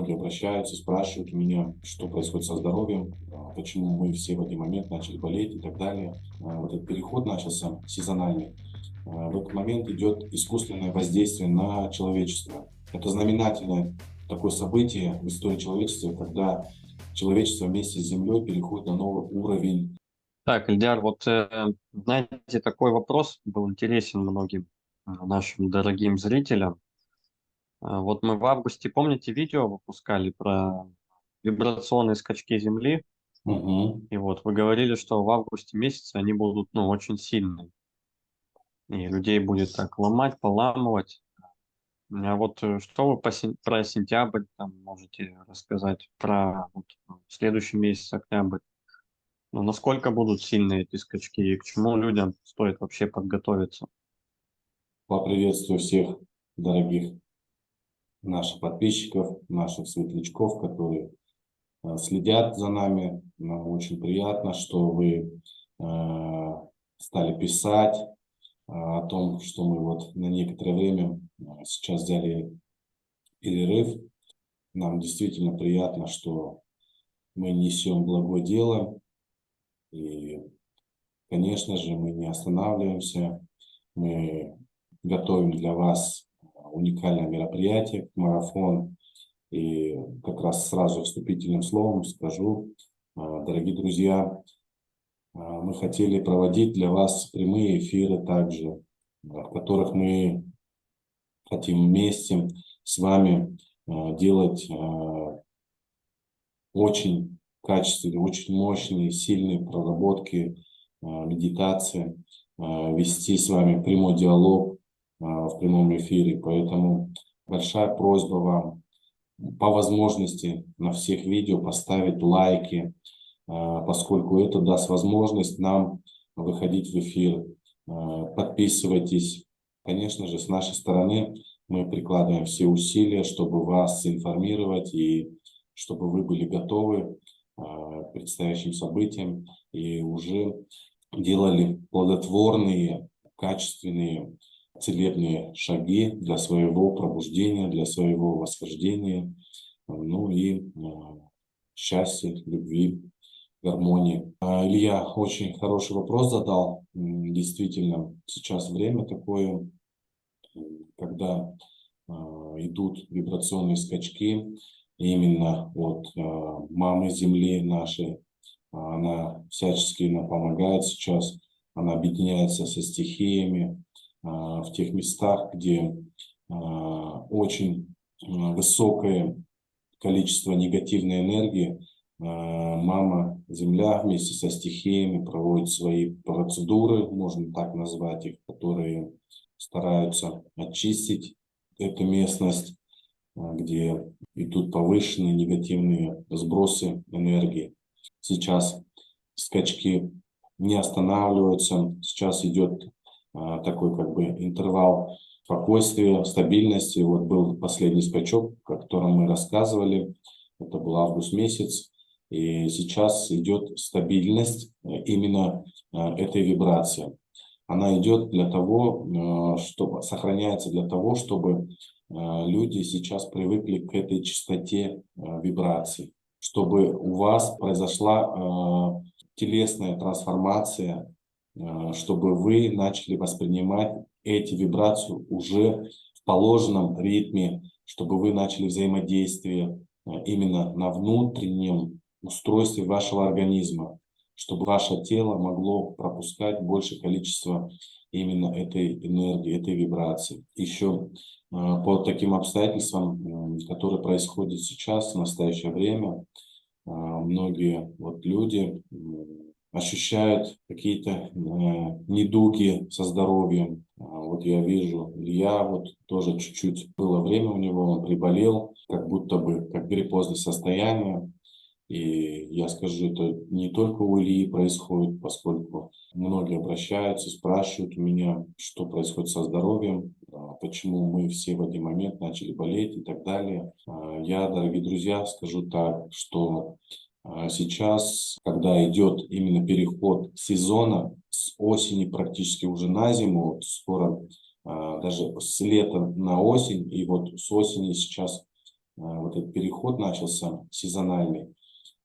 Многие обращаются, спрашивают у меня, что происходит со здоровьем, почему мы все в один момент начали болеть и так далее. Вот этот переход начался сезональный. В этот момент идет искусственное воздействие на человечество. Это знаменательное такое событие в истории человечества, когда человечество вместе с Землей переходит на новый уровень. Так, Ильдар, знаете, такой вопрос был интересен многим нашим дорогим зрителям. Вот мы в августе, помните, видео выпускали про вибрационные скачки Земли, Мгм. и вот вы говорили, что в августе месяце они будут, очень сильные, и людей будет так ломать, поламывать. Что вы про сентябрь там можете рассказать, про следующий месяц, октябрь? Насколько будут сильные эти скачки и к чему людям стоит вообще подготовиться? Поприветствую всех дорогих наших подписчиков, наших светлячков, которые следят за нами. Нам очень приятно, что вы стали писать о том, что мы вот на некоторое время сейчас взяли перерыв. Нам действительно приятно, что мы несем благое дело. И, конечно же, мы не останавливаемся. Мы готовим для вас уникальное мероприятие, марафон. И как раз сразу вступительным словом скажу, дорогие друзья, мы хотели проводить для вас прямые эфиры также, в которых мы хотим вместе с вами делать очень качественные, очень мощные, сильные проработки, медитации, вести с вами прямой диалог в прямом эфире. Поэтому большая просьба вам по возможности на всех видео поставить лайки, поскольку это даст возможность нам выходить в эфир. Подписывайтесь. Конечно же, с нашей стороны мы прикладываем все усилия, чтобы вас информировать и чтобы вы были готовы к предстоящим событиям и уже делали плодотворные, качественные, целебные шаги для своего пробуждения, для своего восхождения, ну и счастья, любви, гармонии. Илья очень хороший вопрос задал. Действительно, сейчас время такое, когда идут вибрационные скачки именно от мамы Земли нашей. Она всячески нам помогает сейчас, она объединяется со стихиями в тех местах, где очень высокое количество негативной энергии. Мама Земля вместе со стихиями проводит свои процедуры, можно так назвать их, которые стараются очистить эту местность, где идут повышенные негативные сбросы энергии. Сейчас скачки не останавливаются, сейчас идет такой как бы интервал спокойствия, стабильности. Вот был последний скачок, о котором мы рассказывали, это был август месяц, и сейчас идет стабильность именно этой вибрации. Она идет для того, чтобы сохраняется для того, чтобы люди сейчас привыкли к этой частоте вибраций, чтобы у вас произошла телесная трансформация, чтобы вы начали воспринимать эти вибрации уже в положенном ритме, чтобы вы начали взаимодействие именно на внутреннем устройстве вашего организма, чтобы ваше тело могло пропускать большее количество именно этой энергии, этой вибрации. Еще по таким обстоятельствам, которые происходят сейчас, в настоящее время, многие люди ощущают какие-то недуги со здоровьем. Вот я вижу, Илья тоже чуть-чуть было время у него, он приболел, как будто бы как гриппозное состояние. И я скажу, это не только у Ильи происходит, поскольку многие обращаются, спрашивают у меня, что происходит со здоровьем, почему мы все в один момент начали болеть и так далее. Я, дорогие друзья, скажу так, что сейчас, когда идет именно переход сезона с осени практически уже на зиму, вот скоро даже с лета на осень, и вот с осени сейчас вот этот переход начался сезональный,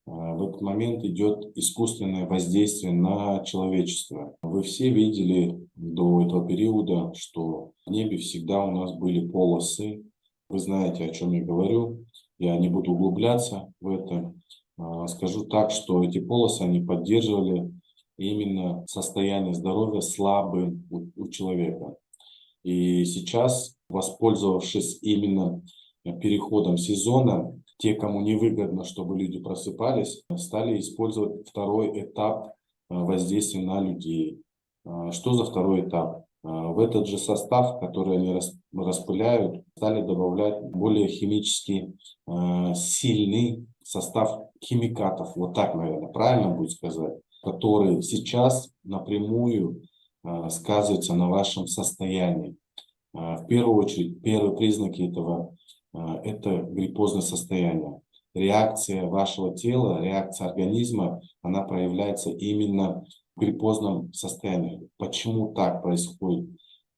в этот момент идет искусственное воздействие на человечество. Вы все видели до этого периода, что в небе всегда у нас были полосы. Вы знаете, о чем я говорю. Я не буду углубляться в это. Скажу так, что эти полосы, они поддерживали именно состояние здоровья слабым у человека. И сейчас, воспользовавшись именно переходом сезона, те, кому невыгодно, чтобы люди просыпались, стали использовать второй этап воздействия на людей. Что за второй этап? В этот же состав, который они распыляют, стали добавлять более химически сильный состав химикатов, вот так, наверное, правильно будет сказать, который сейчас напрямую сказывается на вашем состоянии. В первую очередь, первые признаки этого – это гриппозное состояние. Реакция вашего тела, реакция организма, она проявляется именно в гриппозном состоянии. Почему так происходит?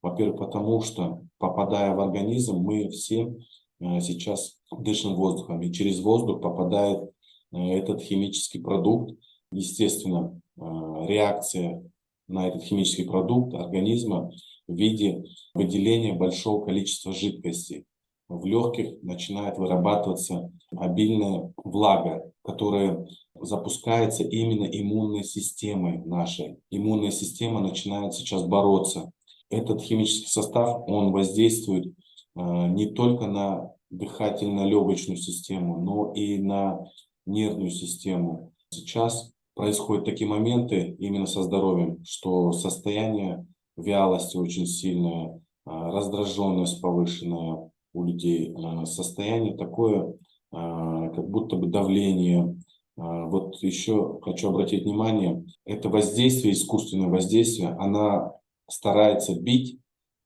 Во-первых, потому что, попадая в организм, мы все сейчас дышим воздухом, и через воздух попадает этот химический продукт. Естественно, реакция на этот химический продукт организма в виде выделения большого количества жидкости. В легких начинает вырабатываться обильная влага, которая запускается именно иммунной системой нашей. Иммунная система начинает сейчас бороться. Этот химический состав, он воздействует не только на дыхательно-легочную систему, но и на нервную систему. Сейчас происходят такие моменты именно со здоровьем, что состояние вялости очень сильная, раздраженность повышенная у людей, состояние такое, как будто бы давление. Вот еще хочу обратить внимание, это воздействие, искусственное воздействие, она старается бить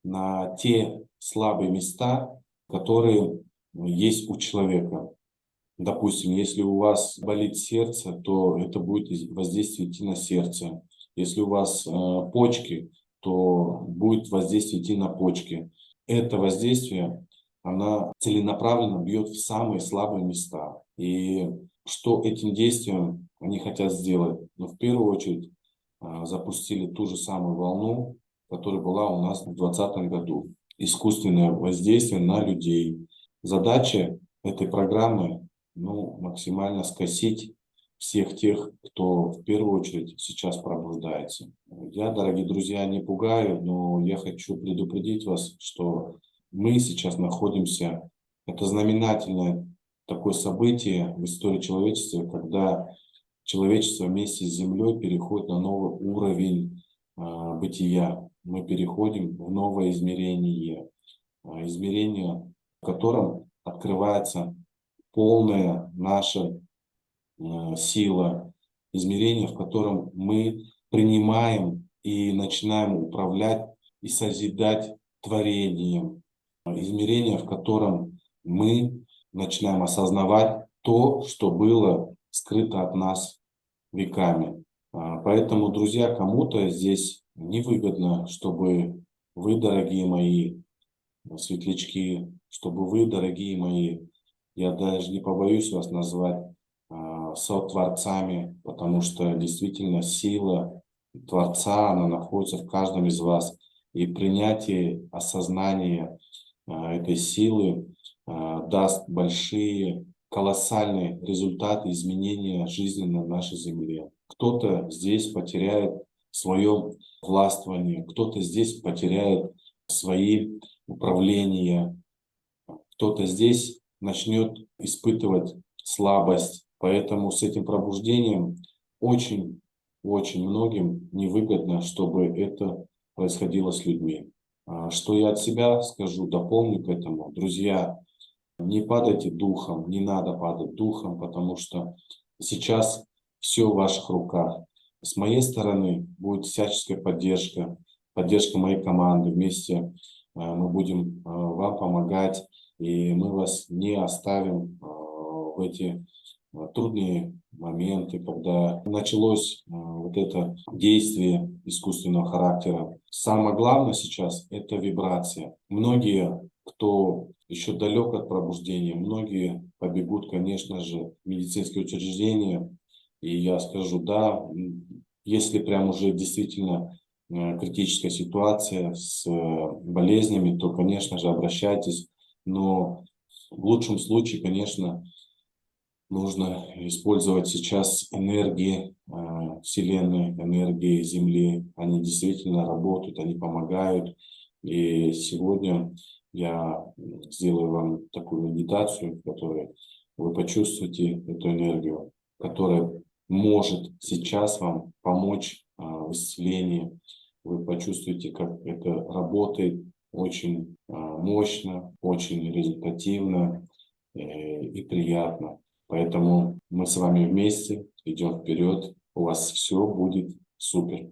на те слабые места, которые есть у человека. Допустим, если у вас болит сердце, то это будет воздействие идти на сердце. Если у вас почки, то будет воздействие идти на почки. Это воздействие, она целенаправленно бьет в самые слабые места. И что этим действием они хотят сделать? Ну, в первую очередь, запустили ту же самую волну, которая была у нас в 2020 году. Искусственное воздействие на людей. Задача этой программы максимально скосить всех тех, кто в первую очередь сейчас пробуждается. Я, дорогие друзья, не пугаю, но я хочу предупредить вас, что мы сейчас находимся, это знаменательное такое событие в истории человечества, когда человечество вместе с Землей переходит на новый уровень бытия. Мы переходим в новое измерение, измерение, в котором открывается полная наша сила, измерение, в котором мы принимаем и начинаем управлять и созидать творением, измерение, в котором мы начинаем осознавать то, что было скрыто от нас веками. Поэтому, друзья, кому-то здесь невыгодно, чтобы вы, дорогие мои светлячки, чтобы вы, дорогие мои, я даже не побоюсь вас назвать сотворцами, потому что действительно сила Творца, она находится в каждом из вас. И принятие, осознание этой силы даст большие, колоссальные результаты изменения жизни на нашей земле. Кто-то здесь потеряет свое властвование, кто-то здесь потеряет свои управления, кто-то здесь начнет испытывать слабость. Поэтому с этим пробуждением очень многим невыгодно, чтобы это происходило с людьми. Что я от себя скажу, дополню к этому. Друзья, не падайте духом, не надо падать духом, потому что сейчас все в ваших руках. С моей стороны будет всяческая поддержка, поддержка моей команды. Вместе мы будем вам помогать, и мы вас не оставим в эти трудные моменты, когда началось вот это действие искусственного характера. Самое главное сейчас – это вибрация. Многие кто еще далек от пробуждения, многие побегут, конечно же, в медицинские учреждения. И я скажу, да, если прям уже действительно критическая ситуация с болезнями, то, конечно же, обращайтесь. Но в лучшем случае, конечно, нужно использовать сейчас энергии Вселенной, энергии Земли. Они действительно работают, они помогают. И сегодня я сделаю вам такую медитацию, в которой вы почувствуете эту энергию, которая может сейчас вам помочь в исцелении. Вы почувствуете, как это работает очень мощно, очень результативно и приятно. Поэтому мы с вами вместе идем вперед. У вас все будет супер.